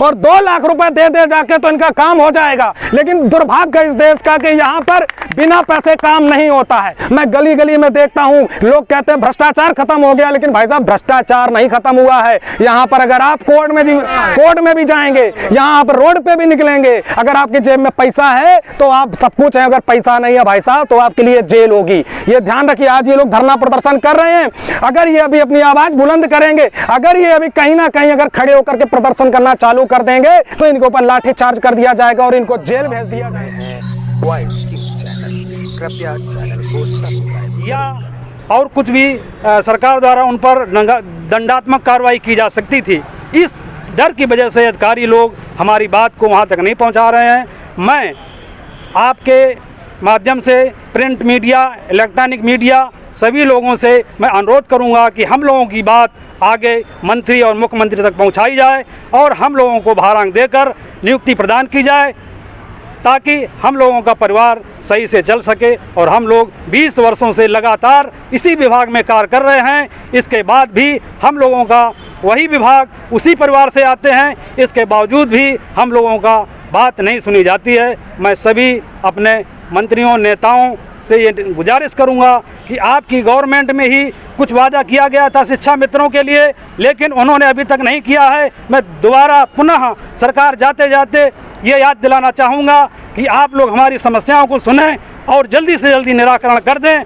और 2 लाख रुपए दे दे जाके तो इनका काम हो जाएगा। लेकिन दुर्भाग्य इस देश का कि यहाँ पर बिना पैसे काम नहीं होता है। मैं गली गली में देखता हूँ, लोग कहते हैं भ्रष्टाचार खत्म हो गया, लेकिन भाई साहब भ्रष्टाचार नहीं खत्म हुआ है। यहाँ पर अगर आप कोर्ट में भी जाएंगे, यहाँ आप रोड पे भी निकलेंगे, अगर आपकी जेब में पैसा है तो आप सब कुछ है, अगर पैसा नहीं है भाई साहब तो आपके लिए जेल होगी। ये ध्यान रखिए। आज ये लोग धरना प्रदर्शन कर रहे हैं, अगर ये अभी अपनी आवाज बुलंद करेंगे, अगर ये अभी कहीं ना कहीं अगर खड़े होकर के प्रदर्शन करना चालू कर देंगे तो इनके ऊपर लाठी चार्ज कर दिया जाएगा और इनको जेल भेज दिया जाएगा। कृपया चैनल को सब्सक्राइब या और कुछ भी सरकार द्वारा उन पर दंडात्मक कार्रवाई की जा सकती थी। इस डर की वजह से अधिकारी लोग हमारी बात को वहाँ तक नहीं पहुँचा रहे हैं। मैं आपके माध्यम से प्रिंट मीडिया, इलेक्ट्रॉनिक मीडिया सभी लोगों से मैं अनुरोध करूंगा कि हम लोगों की बात आगे मंत्री और मुख्यमंत्री तक पहुंचाई जाए और हम लोगों को भारांक देकर नियुक्ति प्रदान की जाए, ताकि हम लोगों का परिवार सही से चल सके। और हम लोग 20 वर्षों से लगातार इसी विभाग में कार्य कर रहे हैं, इसके बाद भी हम लोगों का वही विभाग उसी परिवार से आते हैं, इसके बावजूद भी हम लोगों का बात नहीं सुनी जाती है। मैं सभी अपने मंत्रियों, नेताओं से ये गुजारिश करूंगा कि आपकी गवर्नमेंट में ही कुछ वादा किया गया था शिक्षा मित्रों के लिए, लेकिन उन्होंने अभी तक नहीं किया है। मैं दोबारा पुनः सरकार जाते जाते ये याद दिलाना चाहूँगा कि आप लोग हमारी समस्याओं को सुनें और जल्दी से जल्दी निराकरण कर दें।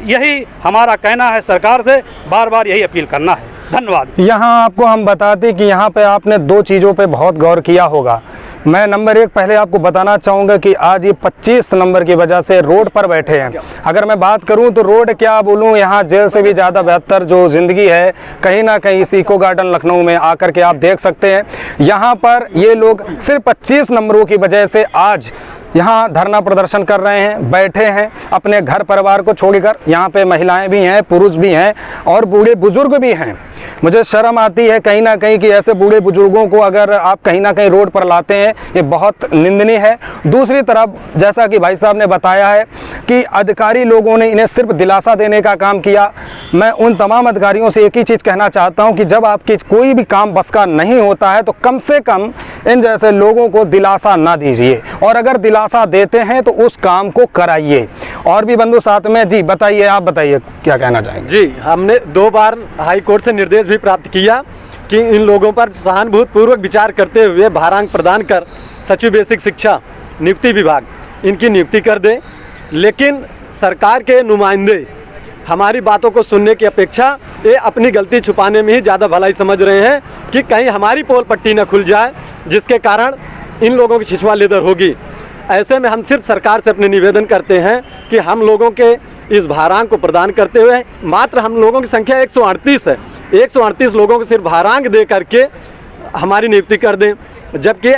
यही हमारा कहना है, सरकार से बार बार यही अपील करना है। धन्यवाद। यहाँ आपको हम बताते कि यहाँ पे आपने 2 चीज़ों पे बहुत गौर किया होगा। मैं नंबर 1 पहले आपको बताना चाहूँगा कि आज ये 25 नंबर की वजह से रोड पर बैठे हैं। अगर मैं बात करूँ तो रोड क्या बोलूँ, यहाँ जेल से भी ज़्यादा बेहतर जो ज़िंदगी है कहीं ना कहीं इस इको गार्डन लखनऊ में आकर के आप देख सकते हैं। यहाँ पर ये लोग सिर्फ 25 नंबरों की वजह से आज यहाँ धरना प्रदर्शन कर रहे हैं, बैठे हैं अपने घर परिवार को छोड़कर। यहाँ पे महिलाएं भी हैं, पुरुष भी हैं और बूढ़े बुजुर्ग भी हैं। मुझे शर्म आती है कहीं ना कहीं कि ऐसे बूढ़े बुजुर्गों को अगर आप कहीं ना कहीं रोड पर लाते हैं, ये बहुत निंदनीय है। दूसरी तरफ जैसा कि भाई साहब ने बताया है कि अधिकारी लोगों ने इन्हें सिर्फ दिलासा देने का काम किया। मैं उन तमाम अधिकारियों से एक ही चीज़ कहना चाहता हूँ कि जब आपकी कोई भी काम बस का नहीं होता है तो कम से कम इन जैसे लोगों को दिलासा ना दीजिए, और अगर दिलासा देते हैं तो उस काम को कराइए। और भी बंधु साथ में जी बताइए, आप बताइए क्या कहना चाहेंगे। जी, हमने 2 बार हाई कोर्ट से निर्देश भी प्राप्त किया कि इन लोगों पर सहानुभूतिपूर्वक विचार करते हुए भारांक प्रदान कर सचिव बेसिक शिक्षा नियुक्ति विभाग इनकी नियुक्ति कर दे। लेकिन सरकार के नुमाइंदे हमारी बातों को सुनने की अपेक्षा ये अपनी गलती छुपाने में ही ज़्यादा भलाई समझ रहे हैं कि कहीं हमारी पोल पट्टी न खुल जाए, जिसके कारण इन लोगों की छिछुआ लेदर होगी। ऐसे में हम सिर्फ सरकार से अपने निवेदन करते हैं कि हम लोगों के इस भारांक को प्रदान करते हुए, मात्र हम लोगों की संख्या 138 है, 138 लोगों को सिर्फ भारांक दे करके हमारी नियुक्ति कर दें, जबकि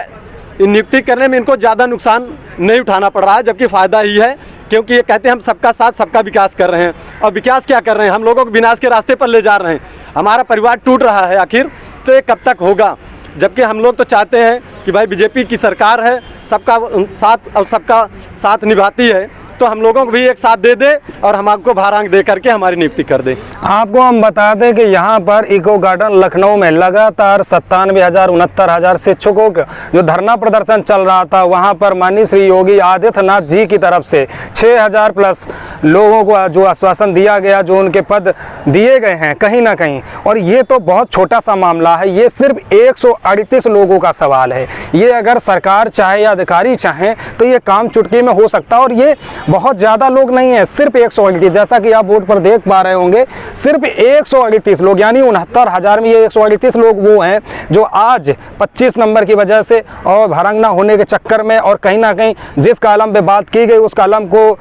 नियुक्ति करने में इनको ज़्यादा नुकसान नहीं उठाना पड़ रहा है, जबकि फ़ायदा ही है। क्योंकि ये कहते हैं हम सबका साथ सबका विकास कर रहे हैं, और विकास क्या कर रहे हैं, हम लोगों को विनाश के रास्ते पर ले जा रहे हैं। हमारा परिवार टूट रहा है आखिर, तो ये कब तक होगा। जबकि हम लोग तो चाहते हैं कि भाई बीजेपी की सरकार है, सबका साथ और सबका साथ निभाती है, तो हम लोगों को भी एक साथ दे दे और हम आपको भारांक दे करके हमारी नियुक्ति कर दें। आपको हम बता दें कि यहाँ पर इको गार्डन लखनऊ में लगातार 97,000 69,000 शिक्षकों का जो धरना प्रदर्शन चल रहा था, वहाँ पर माननीय श्री योगी आदित्यनाथ जी की तरफ से 6,000 प्लस लोगों को जो आश्वासन दिया गया, जो उनके पद दिए गए हैं कहीं ना कहीं। और ये तो बहुत छोटा सा मामला है, ये सिर्फ 138 लोगों का सवाल है। ये अगर सरकार चाहे या अधिकारी चाहें तो ये काम चुटकी में हो सकता है, और ये बहुत ज़्यादा लोग नहीं है, सिर्फ 138। जैसा कि आप बोर्ड पर देख पा रहे होंगे, सिर्फ 138 लोग, यानी 69,000 में ये 138 लोग वो हैं जो आज 25 नंबर की वजह से और भारांक ना होने के चक्कर में, और कहीं ना कहीं जिस कॉलम पे बात की गई उस कॉलम को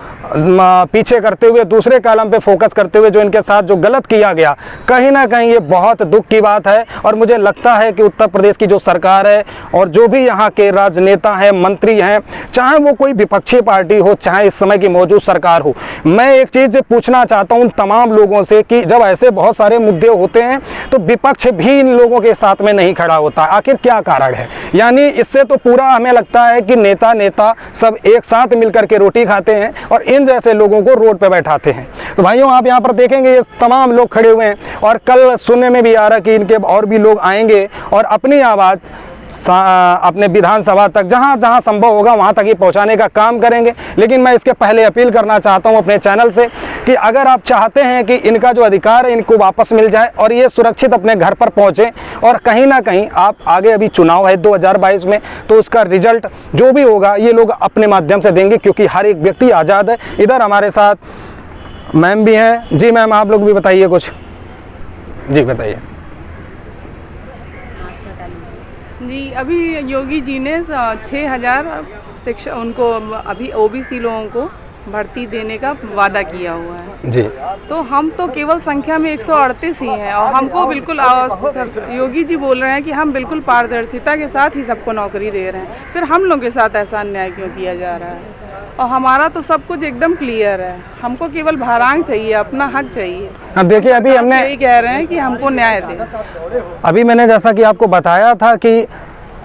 पीछे करते हुए दूसरे कॉलम पे फोकस करते हुए जो इनके साथ जो गलत किया गया, कहीं ना कहीं ये बहुत दुख की बात है। और मुझे लगता है कि उत्तर प्रदेश की जो सरकार है और जो भी यहाँ के राजनेता हैं, मंत्री हैं, चाहे वो कोई विपक्षी पार्टी हो, चाहे इस समय की मौजूद सरकार हो, मैं एक चीज पूछना चाहता हूं उन तमाम लोगों से कि जब ऐसे बहुत सारे मुद्दे होते हैं तो विपक्ष भी इन लोगों के साथ में नहीं खड़ा होता, आखिर क्या कारण है। यानी इससे तो पूरा हमें लगता है कि नेता सब एक साथ मिलकर के रोटी खाते हैं और इन जैसे लोगों को रोड पे बैठाते हैं। तो भाइयों, आप यहाँ पर देखेंगे ये तमाम लोग खड़े हुए हैं, और कल सुनने में भी आ रहा है कि इनके और भी लोग आएंगे और अपनी आवाज़ अपने विधानसभा तक जहाँ जहाँ संभव होगा वहाँ तक ये पहुँचाने का काम करेंगे। लेकिन मैं इसके पहले अपील करना चाहता हूँ अपने चैनल से कि अगर आप चाहते हैं कि इनका जो अधिकार है इनको वापस मिल जाए और ये सुरक्षित अपने घर पर पहुँचें, और कहीं ना कहीं आप आगे अभी चुनाव है 2022 में, तो उसका रिजल्ट जो भी होगा ये लोग अपने माध्यम से देंगे, क्योंकि हर एक व्यक्ति आज़ाद है। इधर हमारे साथ मैम भी हैं। जी मैम, आप लोग भी बताइए कुछ। जी बताइए। जी, अभी योगी जी ने 6000 शिक्षा उनको अभी ओबीसी लोगों को भर्ती देने का वादा किया हुआ है जी। तो हम तो केवल संख्या में 138 ही हैं और हमको बिल्कुल योगी जी बोल रहे हैं कि हम बिल्कुल पारदर्शिता के साथ ही सबको नौकरी दे रहे हैं, फिर हम लोगों के साथ ऐसा अन्याय क्यों किया जा रहा है? और हमारा तो सब कुछ एकदम क्लियर है, हमको केवल भारांक चाहिए, अपना हक चाहिए। अब देखिए, अभी हमने यही कह रहे हैं कि हमको न्याय दें। अभी मैंने जैसा कि आपको बताया था कि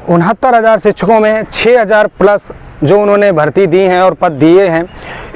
69,000 शिक्षकों में 6,000 प्लस जो उन्होंने भर्ती दी हैं और पद दिए हैं,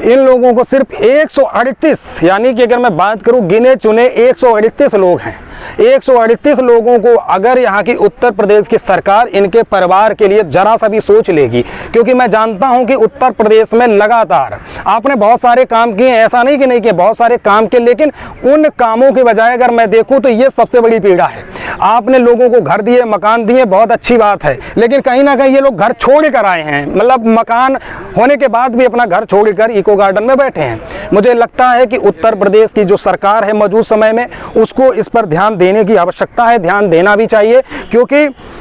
इन लोगों को सिर्फ 138, यानी कि अगर मैं बात करूं गिने चुने 138 लोग हैं। 138 लोगों को अगर यहाँ की उत्तर प्रदेश की सरकार इनके परिवार के लिए जरा सा भी सोच लेगी, क्योंकि मैं जानता हूँ कि उत्तर प्रदेश में लगातार आपने बहुत सारे काम किए, ऐसा नहीं कि नहीं किए, बहुत सारे काम किए, लेकिन उन कामों के बजाय अगर मैं देखूँ तो ये सबसे बड़ी पीड़ा है। आपने लोगों को घर दिए, मकान दिए, बहुत अच्छी बात है, लेकिन कहीं ना कहीं ये लोग घर छोड़ कर आए हैं, मतलब मकान होने के बाद भी अपना घर छोड़कर इको गार्डन में बैठे हैं। मुझे लगता है कि उत्तर प्रदेश की जो सरकार है मौजूद समय में, उसको इस पर ध्यान देने की आवश्यकता है, ध्यान देना भी चाहिए, क्योंकि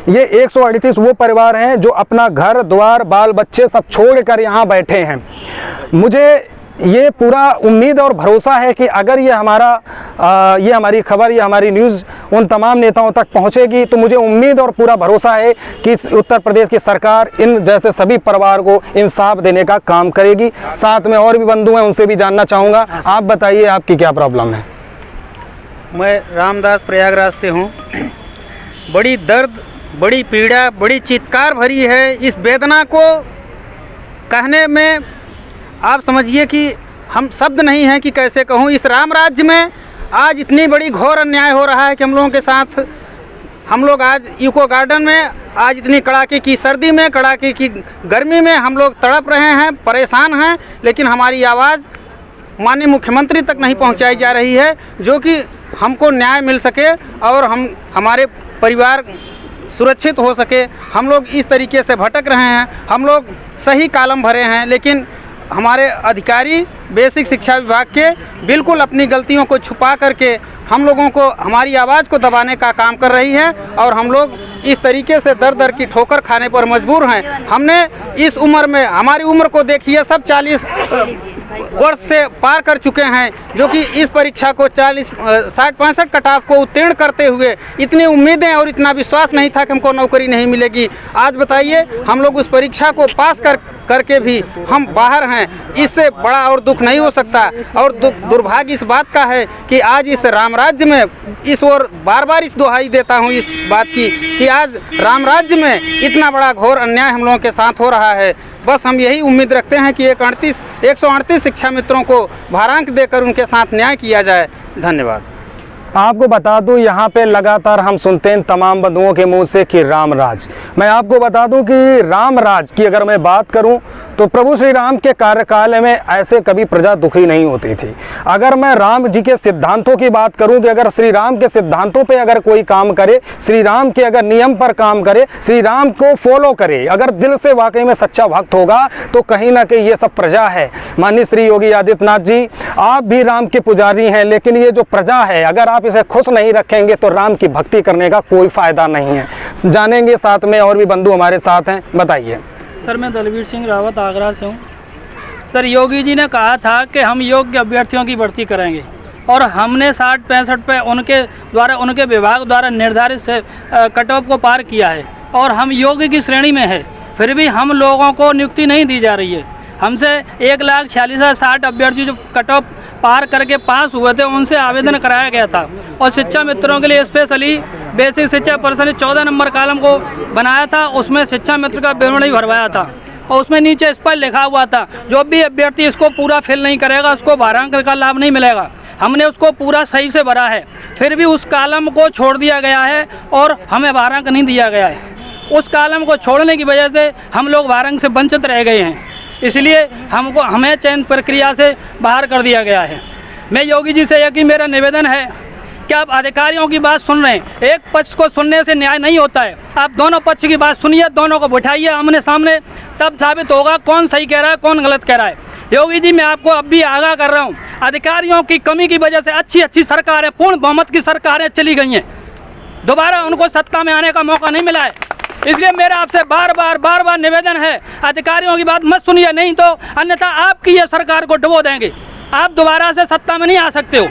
ये 138 वो परिवार हैं जो अपना घर द्वार बाल बच्चे सब छोड़कर यहाँ बैठे हैं। मुझे ये पूरा उम्मीद और भरोसा है कि अगर ये हमारी खबर, ये हमारी न्यूज़ उन तमाम नेताओं तक पहुंचेगी, तो मुझे उम्मीद और पूरा भरोसा है कि उत्तर प्रदेश की सरकार इन जैसे सभी परिवार को इंसाफ देने का काम करेगी। साथ में और भी बंधु हैं, उनसे भी जानना चाहूँगा। आप बताइए, आपकी क्या प्रॉब्लम है? मैं रामदास प्रयागराज से हूँ। बड़ी दर्द, बड़ी पीड़ा, बड़ी चित्कार भरी है। इस वेदना को कहने में आप समझिए कि हम शब्द नहीं हैं कि कैसे कहूँ। इस राम राज्य में आज इतनी बड़ी घोर अन्याय हो रहा है कि हम लोगों के साथ, हम लोग आज इको गार्डन में आज इतनी कड़ाके की सर्दी में, कड़ाके की गर्मी में हम लोग तड़प रहे हैं, परेशान हैं, लेकिन हमारी आवाज़ माननीय मुख्यमंत्री तक नहीं पहुंचाई जा रही है, जो कि हमको न्याय मिल सके और हमारे परिवार सुरक्षित हो सके। हम लोग इस तरीके से भटक रहे हैं, हम लोग सही कॉलम भरे हैं, लेकिन हमारे अधिकारी बेसिक शिक्षा विभाग के बिल्कुल अपनी गलतियों को छुपा करके हम लोगों को, हमारी आवाज़ को दबाने का काम कर रही है, और हम लोग इस तरीके से दर दर की ठोकर खाने पर मजबूर हैं। हमने इस उम्र में, हमारी उम्र को देखिए, सब 40 वर्ष से पार कर चुके हैं, जो कि इस परीक्षा को 60-65 कटाव को उत्तीर्ण करते हुए इतनी उम्मीदें और इतना विश्वास नहीं था कि हमको नौकरी नहीं मिलेगी। आज बताइए, हम लोग उस परीक्षा को पास करके भी हम बाहर हैं। इससे बड़ा और दुख नहीं हो सकता। और दुर्भाग्य इस बात का है कि आज इस राम राज्य में, इस ओर बार बार इस दुहाई देता हूँ इस बात की कि आज राम राज्य में इतना बड़ा घोर अन्याय हम लोगों के साथ हो रहा है। बस हम यही उम्मीद रखते हैं कि 138 शिक्षा मित्रों को भारांक देकर उनके साथ न्याय किया जाए। धन्यवाद। आपको बता दूं, यहाँ पे लगातार हम सुनते हैं तमाम बंधुओं के मुंह से कि राम राज। मैं आपको बता दूं कि राम राज की अगर मैं बात करूं तो प्रभु श्री राम के कार्यकाल में ऐसे कभी प्रजा दुखी नहीं होती थी। अगर मैं राम जी के सिद्धांतों की बात करूं कि अगर श्री राम के सिद्धांतों पे अगर कोई काम करे, श्री राम के अगर नियम पर काम करे, श्री राम को फॉलो करे, अगर दिल से वाकई में सच्चा भक्त होगा, तो कहीं ना कहीं ये सब प्रजा है। माननीय श्री योगी आदित्यनाथ जी, आप भी राम के पुजारी हैं, लेकिन ये जो प्रजा है, अगर आप इसे खुश नहीं रखेंगे तो राम की भक्ति करने का कोई फायदा नहीं है। जानेंगे, साथ में और भी बंधु हमारे साथ हैं। बताइए सर। मैं दलवीर सिंह रावत आगरा से हूँ। सर, योगी जी ने कहा था कि हम योग्य अभ्यर्थियों की भर्ती करेंगे, और हमने 60-65 पे उनके विभाग द्वारा निर्धारित से कट ऑफ को पार किया है, और हम योग्य की श्रेणी में है, फिर भी हम लोगों को नियुक्ति नहीं दी जा रही है। हमसे 1,46,060 अभ्यर्थी जो कट ऑफ पार करके पास हुए थे, उनसे आवेदन कराया गया था, और शिक्षा मित्रों के लिए स्पेशली बेसिक शिक्षा पर्सन 14 नंबर कॉलम को बनाया था। उसमें शिक्षा मित्र का विवरण ही भरवाया था, और उसमें नीचे इस पर लिखा हुआ था जो भी अभ्यर्थी इसको पूरा फिल नहीं करेगा उसको भारांक का लाभ नहीं मिलेगा। हमने उसको पूरा सही से भरा है, फिर भी उस कॉलम को छोड़ दिया गया है और हमें भारांक नहीं दिया गया है। उस कॉलम को छोड़ने की वजह से हम लोग भारंग से वंचित रह गए हैं, इसलिए हमें चयन प्रक्रिया से बाहर कर दिया गया है। मैं योगी जी से यही मेरा निवेदन है कि आप अधिकारियों की बात सुन रहे हैं, एक पक्ष को सुनने से न्याय नहीं होता है, आप दोनों पक्ष की बात सुनिए, दोनों को बिठाइए आमने सामने, तब साबित होगा कौन सही कह रहा है कौन गलत कह रहा है। योगी जी मैं आपको अब भी आगाह कर रहा हूँ, अधिकारियों की कमी की वजह से अच्छी अच्छी सरकारें, पूर्ण बहुमत की सरकारें चली गई हैं, दोबारा उनको सत्ता में आने का मौका नहीं मिला है। इसलिए मेरा आपसे बार बार निवेदन है, अधिकारियों की बात मत सुनिए, नहीं तो अन्यथा आपकी ये सरकार को डुबो देंगे, आप दोबारा से सत्ता में नहीं आ सकते हो।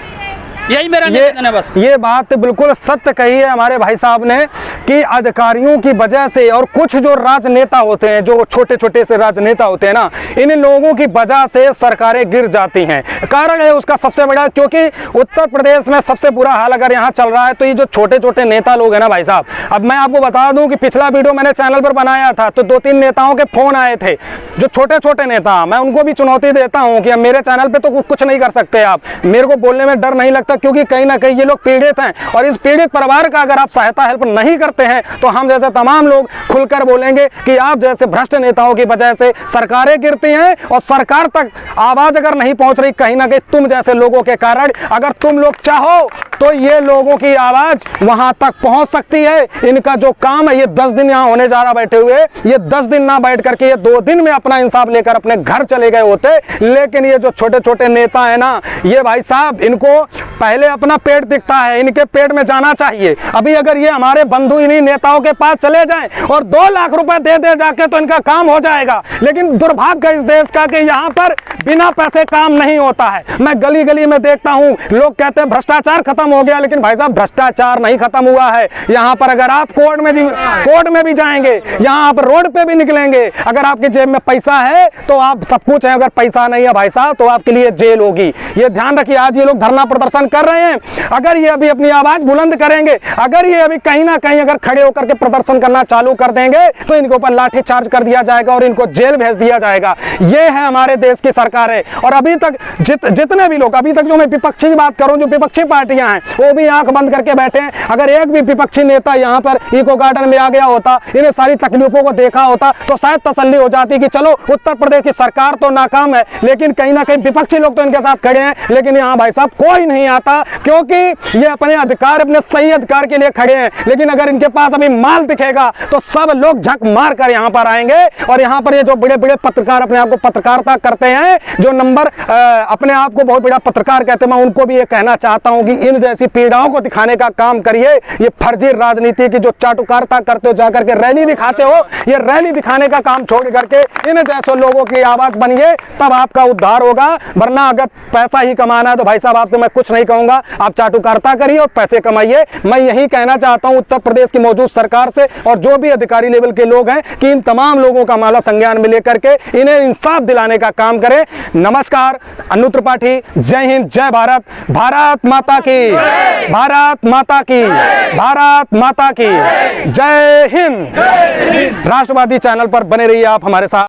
यही मेरा निवेदन है बस। ये बात बिल्कुल सत्य कही है हमारे भाई साहब ने कि अधिकारियों की वजह से और कुछ जो राजनेता होते हैं, जो छोटे छोटे से राजनेता होते हैं ना, इन लोगों की वजह से सरकारें गिर जाती हैं। कारण है उसका सबसे बड़ा, क्योंकि उत्तर प्रदेश में सबसे बुरा हाल अगर यहाँ चल रहा है तो ये जो छोटे छोटे नेता लोग हैं ना भाई साहब, अब मैं आपको बता दूं कि पिछला वीडियो मैंने चैनल पर बनाया था तो 2-3 नेताओं के फोन आए थे, जो छोटे छोटे नेता, मैं उनको भी चुनौती देता हूँ कि मेरे चैनल पर तो कुछ नहीं कर सकते आप, मेरे को बोलने में डर नहीं लगता, क्योंकि कहीं ना कहीं ये लोग पीड़ित हैं और इस पीड़ित परिवार का अगर आप सहायता हेल्प नहीं करते हैं तो हम जैसे तमाम लोग खुलकर बोलेंगे कि आप जैसे भ्रष्ट नेताओं की वजह से सरकारें गिरती हैं और सरकार तक आवाज अगर नहीं पहुंच रही, कहीं ना कहीं तुम जैसे लोगों के कारण, अगर तुम लोग चाहो तो ये लोगों की आवाज वहां तक पहुंच सकती है। इनका जो काम है, ये 10 दिन यहाँ होने जा रहा बैठे हुए, ये 10 दिन ना बैठ करके ये 2 दिन में अपना इंसाफ लेकर अपने घर चले गए होते, लेकिन ये जो छोटे छोटे नेता है ना, ये भाई साहब इनको पहले अपना पेट दिखता है, इनके पेट में जाना चाहिए। अभी अगर ये हमारे बंधु इन्हीं नेताओं के पास चले जाएं और 2 लाख रुपए दे दे जाके तो इनका काम हो जाएगा, लेकिन दुर्भाग्य इस देश का कि यहाँ पर बिना पैसे काम नहीं होता है। मैं गली गली में देखता हूँ, लोग कहते हैं भ्रष्टाचार खत्म हो गया, लेकिन भाई साहब भ्रष्टाचार नहीं खत्म हुआ है। यहाँ पर अगर आप कोर्ट में भी जाएंगे, यहाँ आप रोड पे भी निकलेंगे, अगर आपकी जेब में पैसा है तो आप सब कुछ है, अगर पैसा नहीं है भाई साहब तो आपके लिए जेल होगी। ये ध्यान रखिए। आज ये लोग धरना प्रदर्शन कर रहे हैं, अगर ये अभी अपनी आवाज बुलंद करेंगे, अगर ये अभी कहीं ना कहीं अगर खड़े होकर के प्रदर्शन करना चालू कर देंगे तो इनके ऊपर लाठी चार्ज कर दिया जाएगा और इनको जेल भेज दिया जाएगा। ये है हमारे देश की सरकार है। और अभी तक जितने भी लोग, अभी तक जो मैं विपक्षी की बात करूं, जो विपक्षी पार्टियां हैं वो भी आंख बंद करके बैठे हैं। अगर एक भी विपक्षी नेता यहाँ पर इको गार्डन में आ गया होता, इन्हें सारी तकलीफों को देखा होता तो शायद तसल्ली हो जाती कि चलो उत्तर प्रदेश की सरकार तो नाकाम है, लेकिन कहीं ना कहीं विपक्षी लोग तो इनके साथ खड़े हैं। लेकिन यहाँ भाई साहब कोई नहीं आता, क्योंकि ये अपने अधिकार, अपने सही अधिकार के लिए खड़े हैं। लेकिन अगर इनके पास अभी माल दिखेगा तो सब लोग झक मार कर यहाँ पर आएंगे। और यहाँ पर ये जो बड़े बड़े पत्रकार अपने आप को पत्रकारिता करते हैं, जो नंबर अपने आप को बहुत बड़ा पत्रकार कहते हैं, मैं उनको भी ये कहना चाहता हूँ कि इन जैसी पीड़ाओं को दिखाने का काम करिए। ये फर्जी राजनीति की जो चाटुकारिता करते हो, जाकर के रैली दिखाते हो, ये रैली दिखाने का काम छोड़ करके इन जैसे लोगों की आवाज बनिए, तब आपका उद्धार होगा। वरना अगर पैसा ही कमाना है तो भाई साहब आपसे मैं कुछ नहीं कहूंगा, आप चाटुकारिता करिए और पैसे कमाइए। मैं यही कहना चाहता हूं उत्तर प्रदेश की मौजूद सरकार से और जो भी अधिकारी लेवल के लोग हैं कि इन तमाम लोगों का माला संज्ञान में लेकर के इन्हें इंसाफ दिलाने का काम करें। नमस्कार, अनु त्रिपाठी, जय हिंद, जय भारत, भारत माता की, भारत माता की, भारत माता की, जय हिंद। राष्ट्रवादी चैनल पर बने रहिए आप हमारे साथ।